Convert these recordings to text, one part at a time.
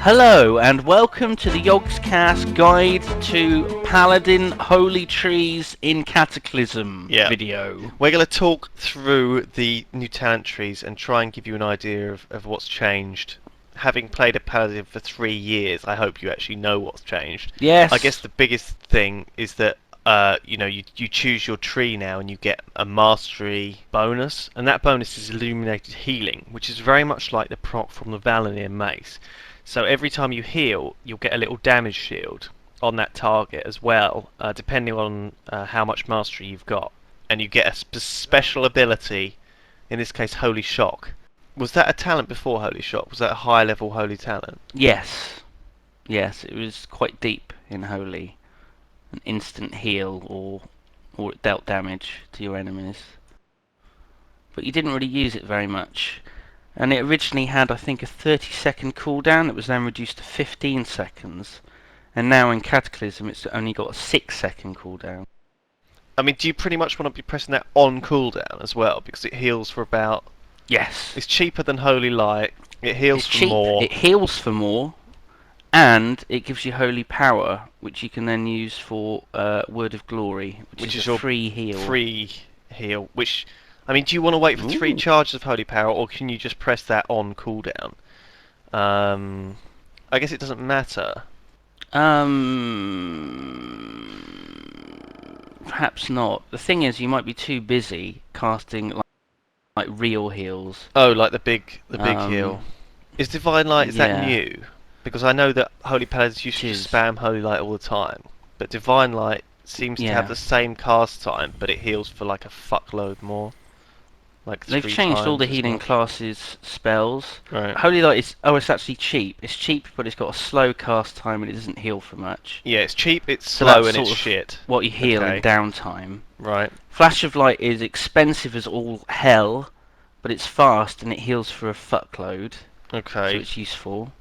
Hello and welcome to the Yogscast Guide to Paladin Holy Trees in Cataclysm video. We're going to talk through the new talent trees and try and give you an idea of what's changed. Having played a Paladin for 3 years, I hope you actually know what's changed. Yes. I guess the biggest thing is that you choose your tree now and you get a mastery bonus, and that bonus is illuminated healing, which is very much like the proc from the Valinor mace. So every time you heal, you'll get a little damage shield on that target as well, depending on how much mastery you've got. And you get a special ability, in this case Holy Shock. Was that a talent before Holy Shock? Was that a high level Holy talent? Yes. Yes, it was quite deep in Holy. An instant heal or it dealt damage to your enemies. But you didn't really use it very much. And it originally had, I think, a 30-second cooldown that was then reduced to 15 seconds. And now in Cataclysm it's only got a 6-second cooldown. I mean, do you pretty much want to be pressing that on cooldown as well? Because it heals for about... Yes. It's cheaper than Holy Light. It heals It's for cheap. more. It heals for more. And it gives you Holy Power, which you can then use for Word of Glory, which is a your free heal. Free heal, which... I mean, do you want to wait for 3 charges of Holy Power, or can you just press that on cooldown? I guess it doesn't matter. Perhaps not. The thing is, you might be too busy casting like real heals. Oh, like the big heal. Is Divine Light, is that new? Because I know that Holy Paladins used to just spam Holy Light all the time, but Divine Light seems to have the same cast time, but it heals for like a fuckload more. Like they've changed all the healing classes spells. Right. Holy Light is it's actually cheap. It's cheap, but it's got a slow cast time and it doesn't heal for much. Yeah, it's cheap, it's slow, and it's shit. What you heal in downtime. Right. Flash of Light is expensive as all hell, but it's fast and it heals for a fuckload. Okay. So it's useful.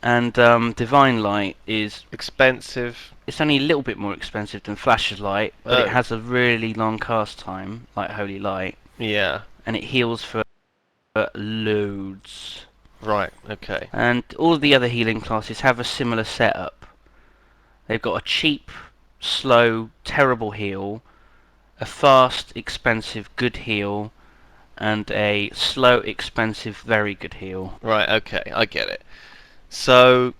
And Divine Light is expensive. It's only a little bit more expensive than Flash of Light, but it has a really long cast time, like Holy Light. Yeah. And it heals for loads. Right, okay. And all the other healing classes have a similar setup. They've got a cheap, slow, terrible heal, a fast, expensive, good heal, and a slow, expensive, very good heal. Right, okay, I get it. So,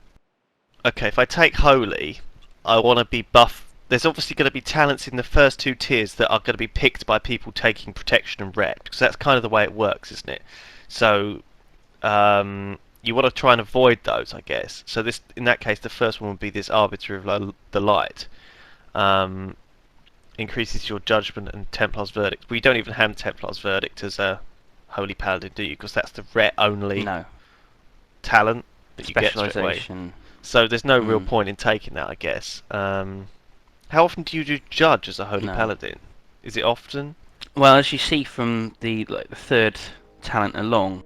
okay, if I take Holy, I want to be buff. There's obviously going to be talents in the first 2 tiers that are going to be picked by people taking Protection and Red, because that's kind of the way it works, isn't it? So, you want to try and avoid those, I guess. So this, in that case, the first one would be this Arbiter of the Light. Increases your Judgment and Templar's Verdict. We don't even have Templar's Verdict as a Holy Paladin, do you? Because that's the ret only talent that you get straight away. So there's no real point in taking that, I guess. How often do you do Judge as a Holy Paladin? Is it often? Well, as you see from the 3rd talent along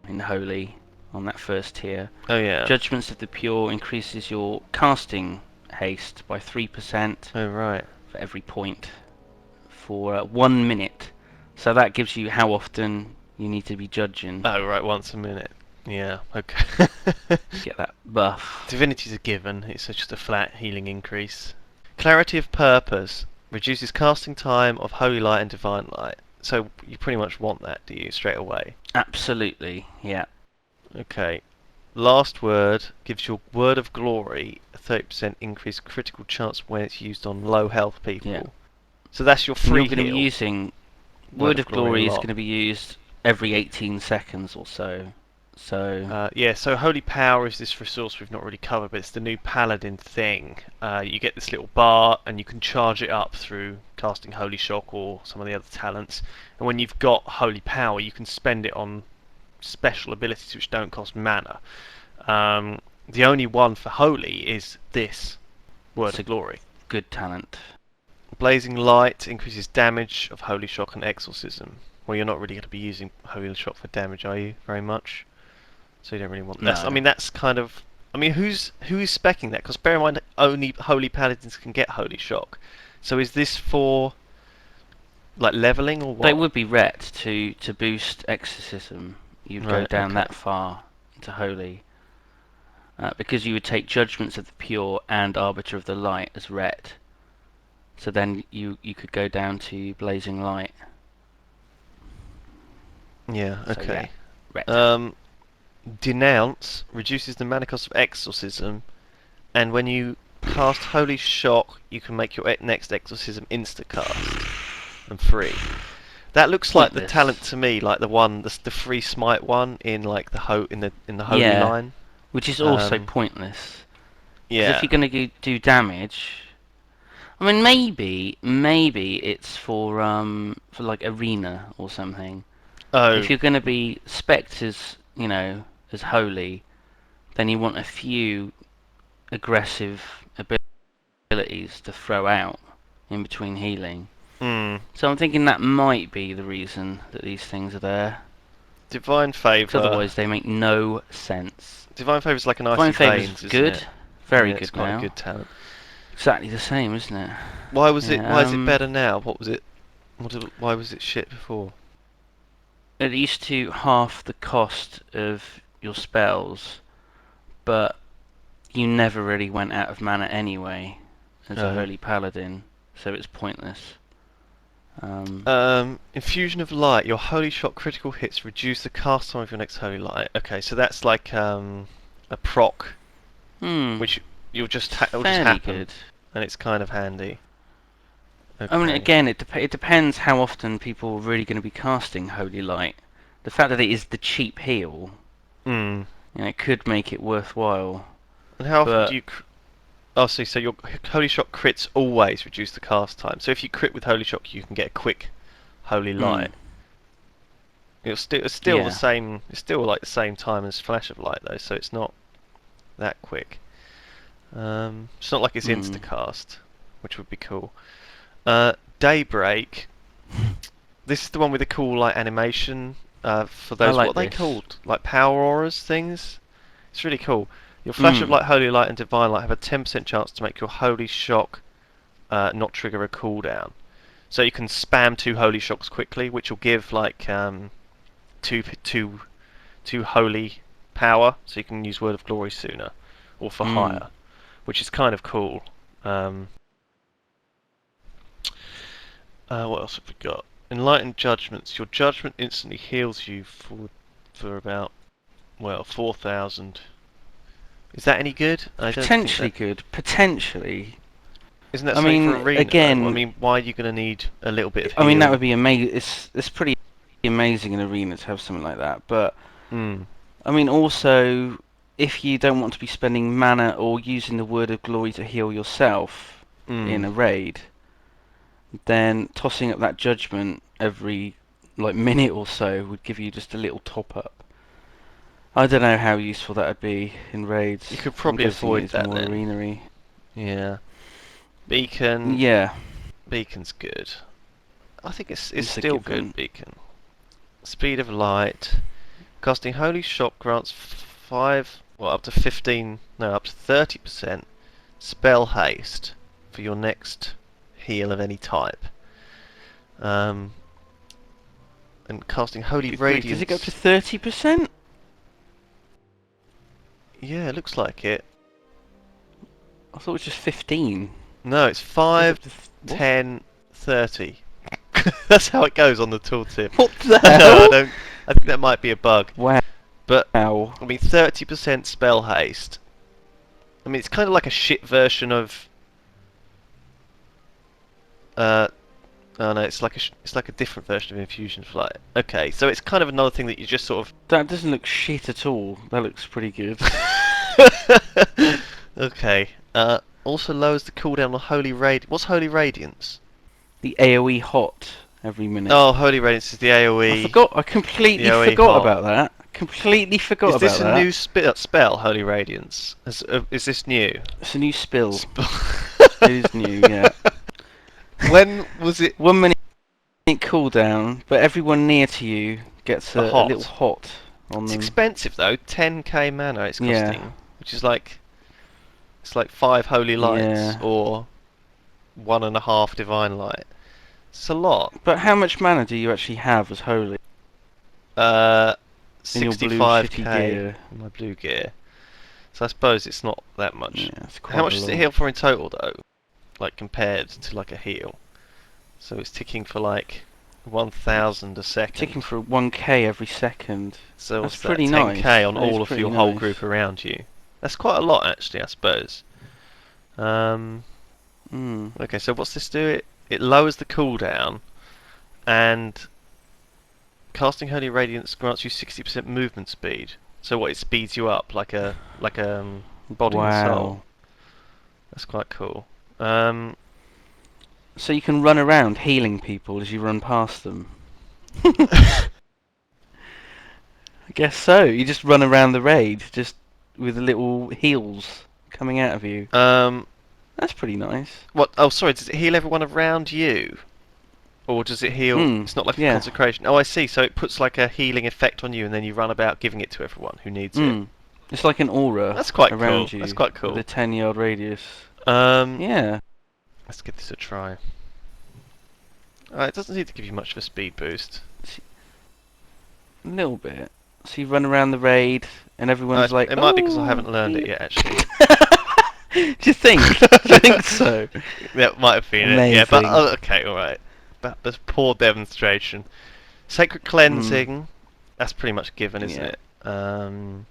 in Holy, on that first tier. Oh yeah. Judgments of the Pure increases your casting haste by 3%. Oh right. For every point for 1 minute. So that gives you how often you need to be judging. Oh right, once a minute. Yeah, okay. Get that buff. Divinity's a given, it's just a flat healing increase. Clarity of Purpose reduces casting time of Holy Light and Divine Light. So you pretty much want that, do you, straight away? Absolutely, yeah. Okay. Last Word gives your Word of Glory a 30% increased critical chance when it's used on low health people. Yeah. So that's your free heal. You're going to be using... Word of Glory is going to be used every 18 seconds or so. So yeah, so Holy Power is this resource we've not really covered, but it's the new Paladin thing. You get this little bar, and you can charge it up through casting Holy Shock or some of the other talents. And when you've got Holy Power, you can spend it on special abilities which don't cost mana. The only one for Holy is this Word of Glory. Good talent. Blazing Light increases damage of Holy Shock and Exorcism. Well, you're not really going to be using Holy Shock for damage, are you? Very much. So you don't really want that. I mean, that's kind of... I mean, who's speccing that? Because bear in mind, only Holy Paladins can get Holy Shock. So is this for like leveling or what? They would be ret to boost Exorcism. You'd go down that far to Holy. because you would take Judgments of the Pure and Arbiter of the Light as ret. So then you could go down to Blazing Light. Yeah, So yeah, okay. ret. Denounce reduces the mana cost of Exorcism, and when you cast Holy Shock, you can make your next Exorcism insta-cast and free. That looks like the Pointless. talent to me, like the free smite one in like in the Holy Yeah, line. which is also pointless. Because if Yeah. you're going to do damage, I mean, maybe it's for like arena or something. Oh. If you're going to be spec'd as, as holy, then you want a few aggressive abilities to throw out in between healing. Hmm. So I'm thinking that might be the reason that these things are there. Divine Because Favour. otherwise they make no sense. Divine Favour's like an Icy Divine Favour's Veins, isn't good, it? very Yeah, it's good quite a now. good talent. Exactly the same, isn't it? Why was it? Yeah, Why is it better now? Why was it shit before? it used to half the cost of your spells, but you never really went out of mana anyway as a Oh. Holy Paladin, so it's pointless. Infusion of Light. Your Holy Shot critical hits reduce the cast time of your next Holy Light. Okay, so that's like a proc, which it'll just fairly happen, good. and it's kind of handy. Okay. I mean, again, it depends how often people are really going to be casting Holy Light. The fact that it is the cheap heal, Hmm. it could make it worthwhile. And how often But do you? Oh, so your Holy Shot crits always reduce the cast time. So if you crit with Holy Shot, you can get a quick Holy Light. It's still the yeah. same. It's still like the same time as Flash of Light though, so it's not that quick. It's not like it's insta-cast, which would be cool. Daybreak. This is the one with the cool like animation. For those, like what are they this. called? Like power auras things. It's really cool. Your Flash of Light, Holy Light, and Divine Light have a 10% chance to make your Holy Shock not trigger a cooldown. So you can spam 2 Holy Shocks quickly, which will give like two holy power, so you can use Word of Glory sooner, or for higher, which is kind of cool. What else have we got? Enlightened Judgments. Your judgment instantly heals you for about 4,000. Is that any good? I don't think Potentially good. Potentially. Isn't that I something mean, for arena? again, I mean, why are you going to need a little bit of I mean, that heal? would be amazing. It's pretty amazing in arena to have something like that. But I mean, also, if you don't want to be spending mana or using the Word of Glory to heal yourself in a raid, then tossing up that judgment every minute or so would give you just a little top up. I don't know how useful that would be in raids. You could I'm probably guessing avoid it is that more then. arena-y. Yeah. Beacon. Yeah. Beacon's good. I think it's It's a still good, given. Beacon. Speed of Light. Casting Holy Shock grants up to 15, no, up to 30% spell haste for your next heal of any type. And casting Holy Radiance. Does it go up to 30%? Yeah, it looks like it. I thought it was just 15. No, it's 5, What? 10, 30. That's how it goes on the tooltip. What the No, hell? I think that might be a bug. Wow. But I mean, 30% spell haste. I mean, it's kind of like a shit version of. Oh no, it's like a different version of Infusion of Light. Okay, so it's kind of another thing that you just sort of. That doesn't look shit at all. That looks pretty good. Okay. Also lowers the cooldown on Holy Radiance. What's Holy Radiance? The AoE hot every minute. Oh, Holy Radiance is the AoE. I completely AoE forgot hot. about that. Completely forgot Is this about a that. new spell, Holy Radiance? Is this new? It's a new spill. It is new, yeah. When was it? 1 minute cooldown, but everyone near to you gets a little hot on It's them. expensive though. 10k mana it's costing, Yeah. which is like it's like 5 Holy Lights Yeah. or 1.5 Divine Light. It's a lot. But how much mana do you actually have as holy? In your blue 65k shitty gear. in my blue gear. So I suppose it's not that much. Yeah, it's How quite much a does it lot. heal for in total though? Like compared to like a heal. So it's ticking for like 1,000 a Ticking second. for 1k every second. So That's what's that? pretty nice. 10k on That is all of pretty your whole nice. group around you. That's quite a lot actually, I suppose. Um, Mm. okay, so what's this do? It lowers the cooldown and casting Holy Radiance grants you 60% movement speed. So what? It speeds you up like a body and soul. Wow. That's quite cool. Um, So you can run around healing people as you run past them. I guess so. You just run around the raid, just with little heals coming out of you. um, That's pretty nice. what? Oh, sorry. Does it heal everyone around you, or does it heal? Mm. It's not like a Yeah. consecration. Oh, I see. So it puts like a healing effect on you, and then you run about giving it to everyone who needs it. Mm. It's like an aura That's quite cool. around That's you quite with a cool. 10-yard radius. Um, Yeah. let's give this a try. It doesn't seem to give you much of a speed boost. A little bit. So you run around the raid, and everyone's like, It might be because I "Oh, haven't learned it heal." yet, actually. Do you think? Do you think so? That might have been it. Yeah, but Amazing. okay, all right. But this poor demonstration. Sacred Mm. cleansing. That's pretty much given, isn't Yeah. it?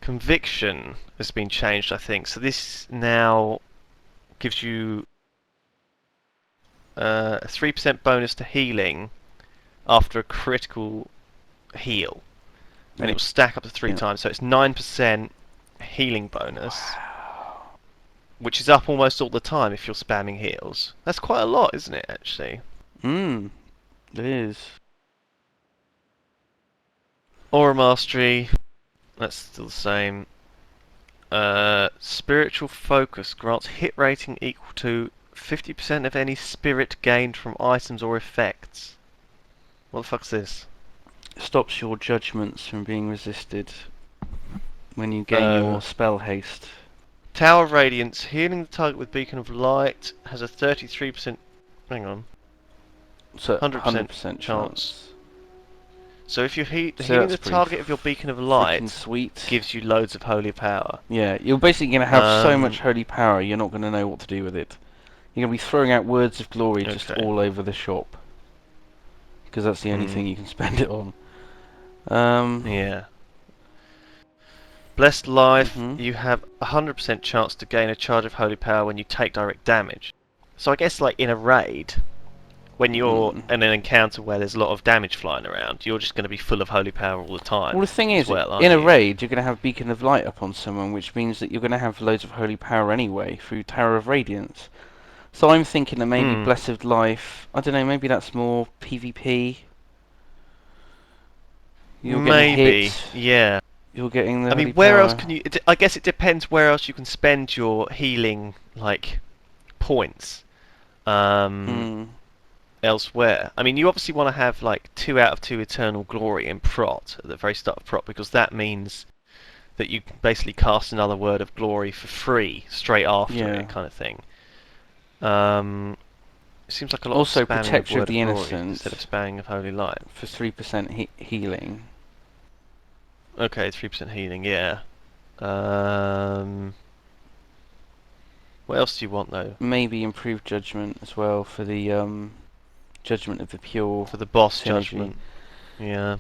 Conviction has been changed, I think. So this now gives you a 3% bonus to healing after a critical heal, and it Yeah. will stack up to three Yeah. times. So it's 9% healing bonus, which is up almost all the time if you're spamming heals. That's quite a lot, isn't it? Actually. Mm. It is. Aura mastery. That's still the same. Spiritual focus grants hit rating equal to 50% of any spirit gained from items or effects. What the fuck's this? Stops your judgments from being resisted when you gain Uh, your spell haste. Tower of Radiance. Healing the target with Beacon of Light has a 33%. Hang on. So 100% 100% chance. chance. So if you're So healing that's the pretty target of your Beacon of freaking Light, sweet. gives you loads of holy power. Yeah, you're basically going to have so Um, much holy power, you're not going to know what to do with it. You're going to be throwing out words of glory just okay. all over the shop. Because that's the only Hmm. thing you can spend it on. Yeah. Blessed Life, Mhm. you have a 100% chance to gain a charge of holy power when you take direct damage. So I guess like in a raid, when you're Mm. in an encounter where there's a lot of damage flying around, you're just going to be full of holy power all the time Well, the thing as is, well, aren't in a you? raid, you're going to have Beacon of Light up on someone, which means that you're going to have loads of holy power anyway through Tower of Radiance. So I'm thinking that maybe Hmm. Blessed Life, I don't know, maybe that's more PvP. You're getting Maybe. hit, Yeah. you're getting the I mean, holy where else power. can you? I guess it depends where else you can spend your healing like points. Um, Mm. Elsewhere. I mean, you obviously want to have like 2 out of 2 Eternal Glory in Prot at the very start of Prot because that means that you basically cast another Word of Glory for free straight after Yeah. it, kind of thing. Um, it seems like a lot of Also, spamming of Protector of Word the of Glory Innocent instead of spamming of Holy Light. for 3% healing. Okay, 3% healing, yeah. Um, what else do you want though? Maybe improved judgment as well for the Judgment of the Pure For the boss synergy. judgment, yeah.